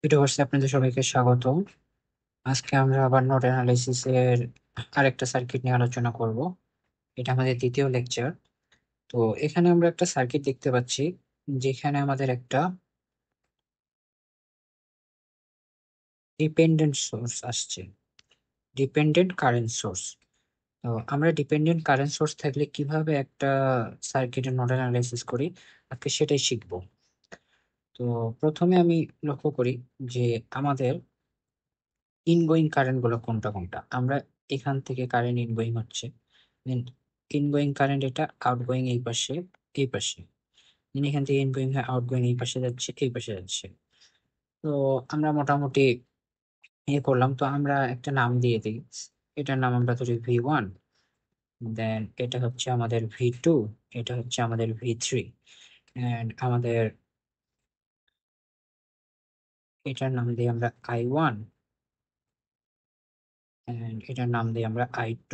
ভিডিওভার্সে আপনাদের সবাইকে স্বাগত। আজকে আমরা আবার নোড অ্যানালাইসিস এর আরেকটা সার্কিট নিয়ে আলোচনা করব। এটা আমাদের দ্বিতীয় লেকচার। তো এখানে আমরা একটা সার্কিট দেখতে পাচ্ছি, যেখানে আমাদের একটা ডিপেন্ডেন্ট সোর্স আসছে, ডিপেন্ডেন্ট কারেন্ট সোর্স। তো আমরা ডিপেন্ডেন্ট কারেন্ট সোর্স থাকলে কিভাবে একটা সার্কিটের নোড অ্যানালাইসিস করি, আজকে সেটাই শিখব। তো প্রথমে আমি লক্ষ্য করি যে আমাদের ইনগোয়িং কারেন্ট গুলো কোনটা কোনটা। আমরা এখান থেকে কারেন্ট ইনগোয়িং হচ্ছে, ইনগোয়িং কারেন্ট এটা, আউটগোয়িং এই পাশে, এই পাশে। এখান থেকে ইনগোয়িং হয়, আউটগোয়িং এই পাশে যাচ্ছে, এই পাশে যাচ্ছে। তো আমরা মোটামুটি করলাম। তো আমরা একটা নাম দিয়ে দিই, এটার নাম আমরা ধরি V1, দেন এটা হচ্ছে আমাদের V2, এটা হচ্ছে আমাদের V3, এন্ড আমাদের এটার নাম দিই আমরা I1, এন্ড এটার নাম দিই আমরা I2,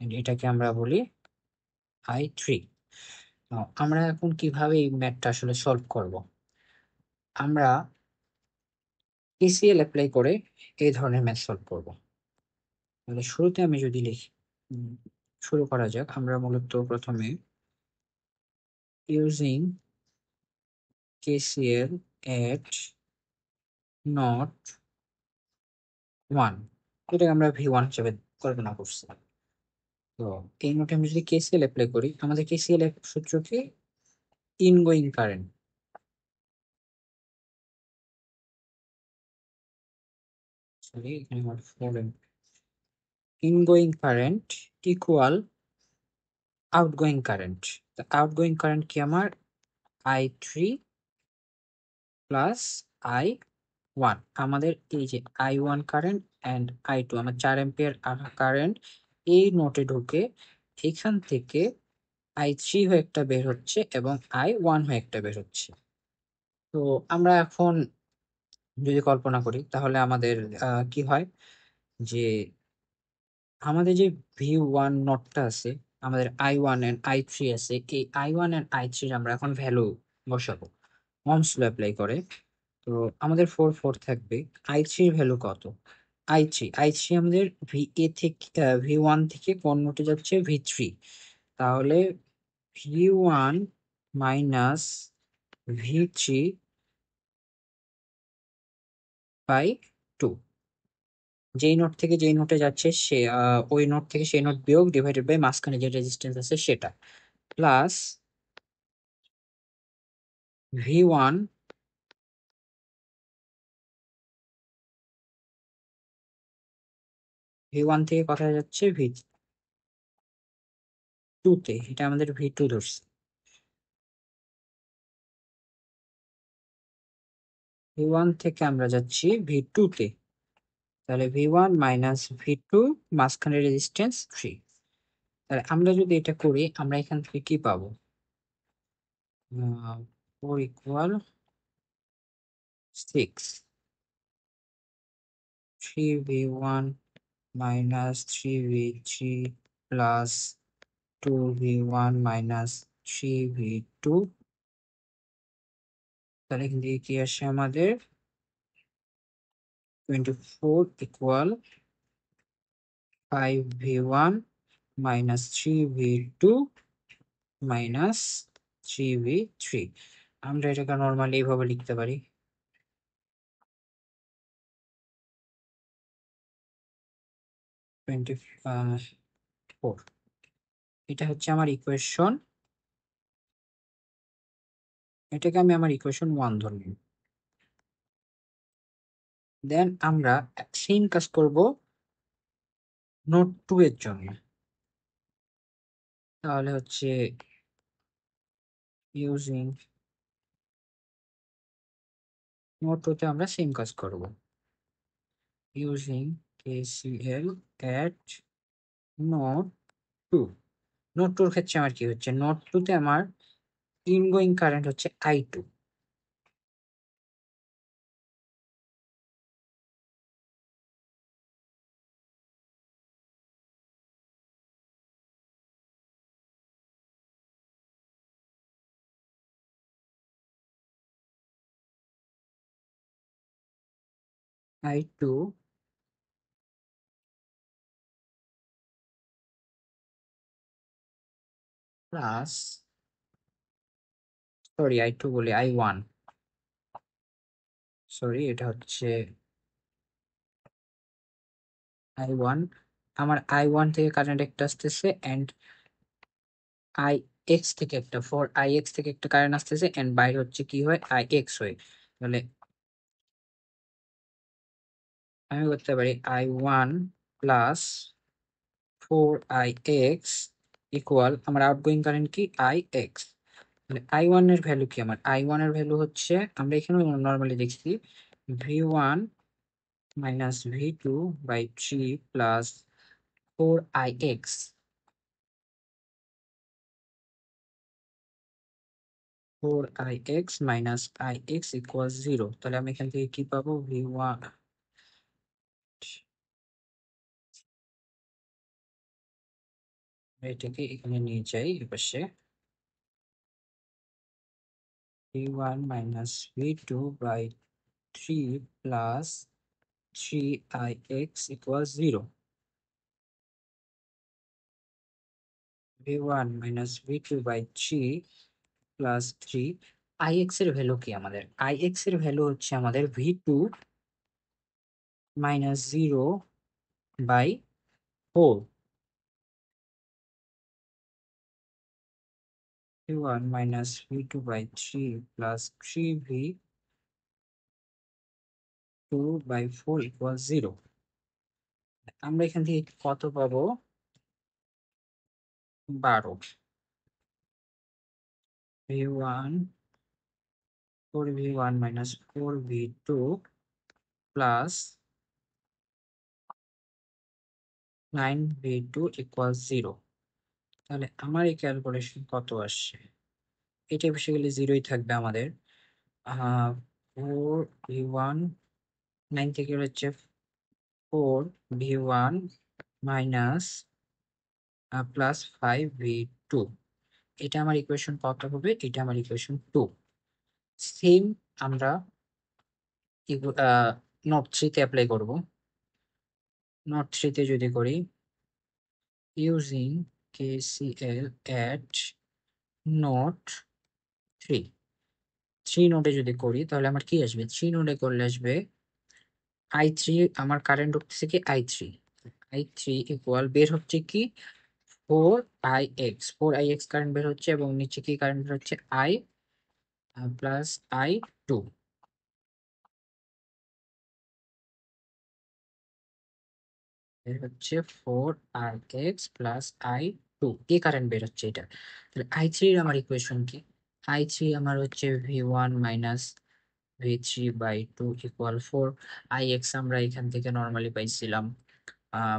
এন্ড এটাকে আমরা বলি I3। আমরা এখন কিভাবে এই ম্যাথটা আসলে সলভ করব? আমরা KCL অ্যাপ্লাই করে এই ধরনের ম্যাথ সলভ করব। তাহলে শুরুতে আমি যদি লিখি, উম, শুরু করা যাক। আমরা মূলত প্রথমে ইউজিং KCL এট নট 1, এটাকে আমরা V1 হিসেবে কল্পনা করছি। তো এই নোটে আমি যদি KCL অ্যাপ্লাই করি, আমাদের KCL এর সূত্র কি? ইনগোয়িং কারেন্ট, সরি এখানে আমার ingoing current equal outgoing current. Outgoing current কি আমার? I3 plus I1। আমাদের এই যে I1 কারেন্ট অ্যান্ড I2, আমার 4 এম্পিয়ার কারেন্ট এই নোটে ঢুকে এখান থেকে I3 হয়ে একটা বের হচ্ছে এবং I1 হয়ে একটা বের হচ্ছে। তো আমরা এখন যদি কল্পনা করি, তাহলে আমাদের কি হয় যে আমাদের যে V1 নোটটা আছে, আমাদের I1 এন্ড I3 আছে, এই I1 এন্ড I3 আমরা এখন ভ্যালু বসাবো ওহমস ল অ্যাপ্লাই করে। তো আমাদের 4 থাকবে। I3 এর ভ্যালু কত? I3 আমাদের V1 থেকে কোন নোটে যাচ্ছে? V3। তাহলে V1 মাইনাস V3 বাই 2। যেই নোট থেকে যেই নোটে যাচ্ছে সে ওই নোট থেকে সেই নোট বিয়োগ ডিভাইডেড বাই মাঝখানে যে রেজিস্ট্যান্স আছে সেটা, প্লাস V1 V1 থেকে কোথায় যাচ্ছে? V2 তে, এটা আমাদের V2 ধরছে। V1 থেকে আমরা যাচ্ছি V2 তে, তাহলে V1 মাইনাস V2, মাঝখানে রেজিস্ট্যান্স 3। তাহলে আমরা যদি এটা করি, আমরা এখান থেকে কি পাবো? 4 equal 6, 3V1 minus 3V3 plus 2V1 minus 3V2। তাহলে এখান থেকে কি আসে আমাদের? 24 equal 5V1 minus 3V2 minus 3V3। আমরা এটাকে নর্মালি এইভাবে লিখতে পারি, 24। এটা হচ্ছে আমার ইকুয়েশন, এটাকে আমি আমার ইকুয়েশন 1 ধরলাম। দেন আমরা সেম কাজ করব নোট 2 এর জন্য। তাহলে হচ্ছে ইউজিং নোট 2 তে আমরা সেম কাজ করব, ইউজিং KCL এট নোট 2। নোট 2 এর ক্ষেত্রে আমার কি হচ্ছে? নোট 2 তে আমার ইনগোয়িং কারেন্ট হচ্ছে I2। I2 plus, sorry I2 বলি I1, সরি এটা হচ্ছে I1। আমার I1 থেকে কারেন্ট একটা আসতেছে এন্ড IX থেকে একটা, ফর IX থেকে একটা কারেন্ট আসতেছে এন্ড বাইরে হচ্ছে কি হয় IX হয়। তাহলে আমি করতে পারি I1 প্লাস 4IX ইকুয়াল আমার আউটগোয়িং কারেন্ট কি IX। মানে I1 এর ভ্যালু কি, আমার I1 এর ভ্যালু হচ্ছে, আমরা এখানে নর্মালি দেখছি V1 minus V2 by 3 plus 4IX, 4IX minus IX equal 0। তাহলে আমি এখান থেকে কি পাবো, V1, এটাকে এখানে নিয়ে যাই এপাশে, V1 minus V2 by 3 plus 3IX equal 0। V1 minus V2 by 3 plus 3, IX এর ভ্যালু কি, আমাদের IX এর ভ্যালু হচ্ছে আমাদের V2 minus 0 by 4, V1 minus V2 by 3 plus 3V2 by 4 equal 0। আমরা এখান থেকে কত পাবো, 12। V1, 4V1 minus 4V2 plus 9V2 equal 0। তাহলে আমার এই ক্যালকুলেশন কত আসছে, এটা বেসিক্যালি 0ই থাকবে আমাদের। 4V1, 9 থেকে হচ্ছে 4V1 মাইনাস প্লাস 5V2, এটা আমার ইকুয়েশন কত হবে, এটা আমার ইকুয়েশন 2। সেম আমরা নোট 3-তে অ্যাপ্লাই করব। নোট 3-তে যদি করি, ইউজিং KCL at নোট 3, 3 নোটে যদি করি তাহলে আমার কি আসবে, 3 নোটে করলে আসবে I3, আমার কারেন্ট ঢুকতেছে কি I3 ইকুয়াল বের হচ্ছে কি 4IX কারেন্ট বের হচ্ছে, এবং নিচে কি কারেন্ট বের হচ্ছে I প্লাস I2, বের হচ্ছে 4IX প্লাস I2, এই কারেন্ট বের হচ্ছে এটা। তাহলে I3 এর আমার ইকুয়েশন কি, I3 আমার হচ্ছে V1 minus V3 by 2 equal 4IX, আমরা এখান থেকে নর্মালি পাইছিলাম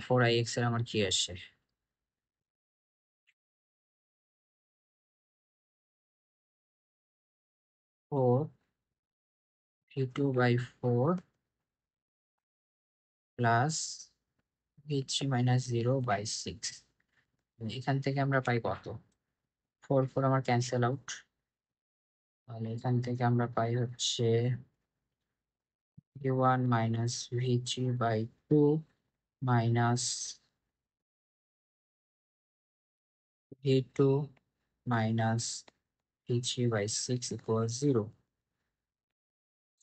4IX এর আমার কি আসে, 4V2 by 4 plus V3 minus 0 by 6। এখান থেকে আমরা পাই কত, 4 আমার ক্যান্সেল আউট, তাহলে এখান থেকে আমরা পাই হচ্ছে V1 minus V3 by 2 minus V2 minus V3 by 6 equal 0।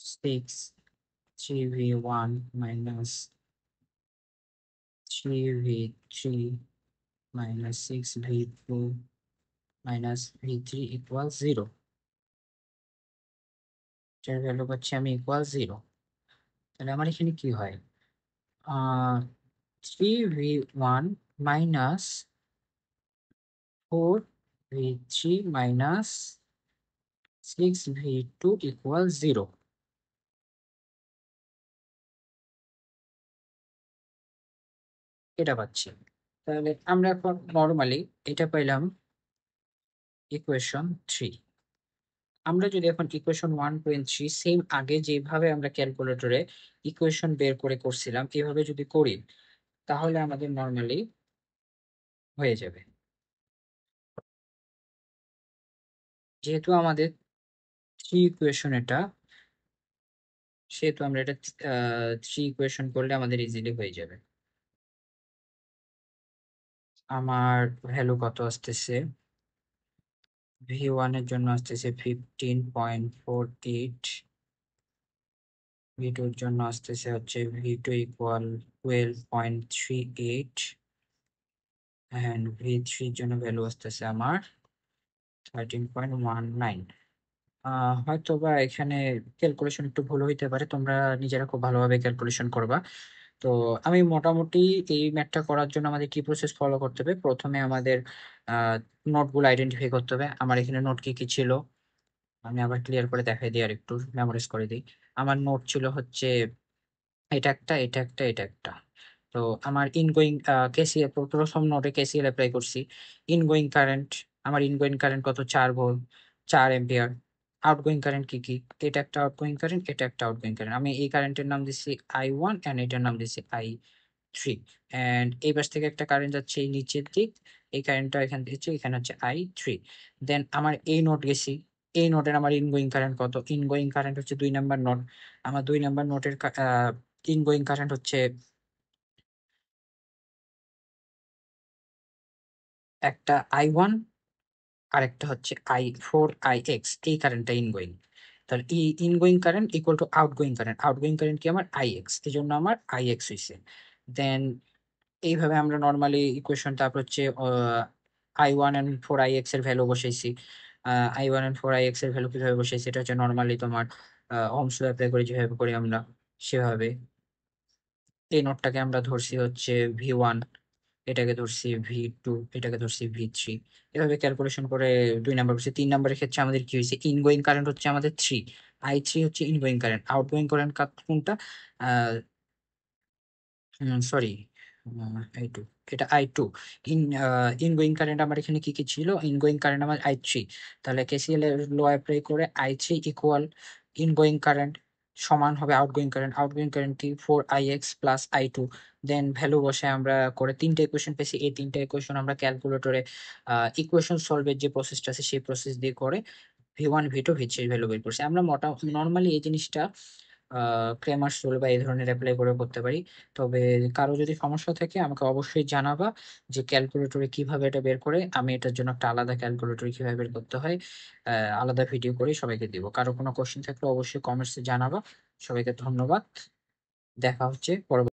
6 3V1 minus 3V3 minus 6V2 minus V3 equal 0, এটার ভ্যালু পাচ্ছি আমি ইকুয়াল 0। তাহলে আমার এখানে কি হয়, 3V1 minus 4V3 minus 6V2 equal 0, এটা পাচ্ছি। তাহলে আমরা এখন নর্মালি এটা পাইলাম ইকুয়েশন 3। আমরা যদি এখন ইকুয়েশন 1, 2 and 3 সেম আগে যেভাবে আমরা ক্যালকুলেটরে ইকুয়েশন বের করে করছিলাম এভাবে যদি করি তাহলে আমাদের নর্মালি হয়ে যাবে। যেহেতু আমাদের 3 ইকুয়েশন এটা, সেহেতু আমরা এটা 3 ইকুয়েশন করলে আমাদের ইজিলি হয়ে যাবে। আমার ভ্যালু কত আসতেছে? V1 এর জন্য আসতেছে 15.48, V2 এর জন্য আসতেছে হচ্ছে V2 ইকুয়াল 12.38, and V3 এর জন্য ভ্যালু আসতেছে আমার 13.19। হয়তো বা এখানে ক্যালকুলেশন একটু ভুল হইতে পারে, তোমরা নিজেরা খুব ভালোভাবে ক্যালকুলেশন করবা। তো আমি মোটামুটি এই ম্যাথটা করার জন্য আমাদের কি প্রসেস ফলো করতে হবে? প্রথমে আমাদের নোটগুলো আইডেন্টিফাই করতে হবে। আমার এখানে নোট কি কি ছিল আমি আবার ক্লিয়ার করে দেখাই দিই, আর একটু মেমোরাইজ করে দিই। আমার নোট ছিল হচ্ছে এটা একটা, এটা একটা, এটা একটা। তো আমার ইনগোয়িং কেসিএল, প্রথম নোটে কেসিএল অ্যাপ্লাই করছি। ইনগোয়িং কারেন্ট, আমার ইনগোয়িং কারেন্ট কত? 4 ভোল্ট, 4 এম্পিয়ার। আউটগোয়িং কারেন্ট কি কি? এটা একটা আউটগোয়িং কারেন্ট, এটা একটা আউটগোয়িং কারেন্ট। আমি এই কারেন্টের নাম দিচ্ছি I1 এন্ড এটার নাম দিচ্ছি I3। এন্ড এই পাশ থেকে একটা কারেন্ট যাচ্ছে এই নিচের দিক, এই কারেন্টটা এখান থেকে হচ্ছে, এখানে হচ্ছে I3। দেন আমার এই নোট গেছি, এই নোটের আমার ইনগোয়িং কারেন্ট কত? ইনগোয়িং কারেন্ট হচ্ছে 2 নাম্বার নোট। আমার 2 নাম্বার নোটের ইনগোয়িং কারেন্ট হচ্ছে একটা I1 আর একটা হচ্ছে I4 IX, এই কারেন্টটা ইনগোয়িং। তাহলে এই ingoing current equal to outgoing current. Outgoing current কি? আমার IX, এই জন্য আমার IX হয়েছে। দেন এইভাবে আমরা নর্মালি ইকুয়েশন, তারপর হচ্ছে I1 and 4 IX এর ভ্যালু বসাইছি। I1 and 4 IX এর ভ্যালু কিভাবে বসাইছি? এটা হচ্ছে নর্মালি তোমার ওহমস ল অ্যাপ্লাই করে যেভাবে করি আমরা সেভাবে। এই নোটটাকে আমরা ধরছি হচ্ছে V1, এটাকে ধরছি V2, এটাকে ধরছি V3। এভাবে ক্যালকুলেশন করে 2 নাম্বার করছি। 3 নাম্বারের ক্ষেত্রে আমাদের কি হয়েছে? ইনগোয়িং কারেন্ট হচ্ছে আমাদের 3, I3 হচ্ছে ইনগোয়িং কারেন্ট। আউটগোয়িং কারেন্ট কোনটা? সরি, I2, এটা I2। ইন ইনগোয়িং কারেন্ট আমার এখানে কি কি ছিল? ইনগোয়িং কারেন্ট আমার I3। তাহলে কেসিএল এর ল অ্যাপ্লাই করে I3 ইকুয়াল ইনগোয়িং কারেন্ট সমান হবে আউটগোয়িং কারেন্ট। আউটগোয়িং কারেন্ট কি? 4 IX প্লাস I2। দেন ভ্যালু বসে আমরা করে 3টা ইকুয়েশন পেয়েছি। এই 3টা ইকুয়েশন আমরা ক্যালকুলেটরে ইকুয়েশন সলভের যে প্রসেসটা আছে সেই প্রসেস দিয়ে করে V1 V2 V3 ভ্যালু বের করছি আমরা। নর্মালি এই জিনিসটা ক্রেমার্স রুল বা এই ধরনের অ্যাপ্লাই করে করতে পারি। তবে কারো যদি সমস্যা থাকে আমাকে অবশ্যই জানাবা, যে ক্যালকুলেটরে কিভাবে এটা বের করে। আমি এটার জন্য একটা আলাদা ক্যালকুলেটরে কিভাবে বের করতে হয় আলাদা ভিডিও করে সবাইকে দিব। কারো কোনো কোশ্চেন থাকলে অবশ্যই কমেন্টসে জানাবা। সবাইকে ধন্যবাদ, দেখা হচ্ছে পরবর্তী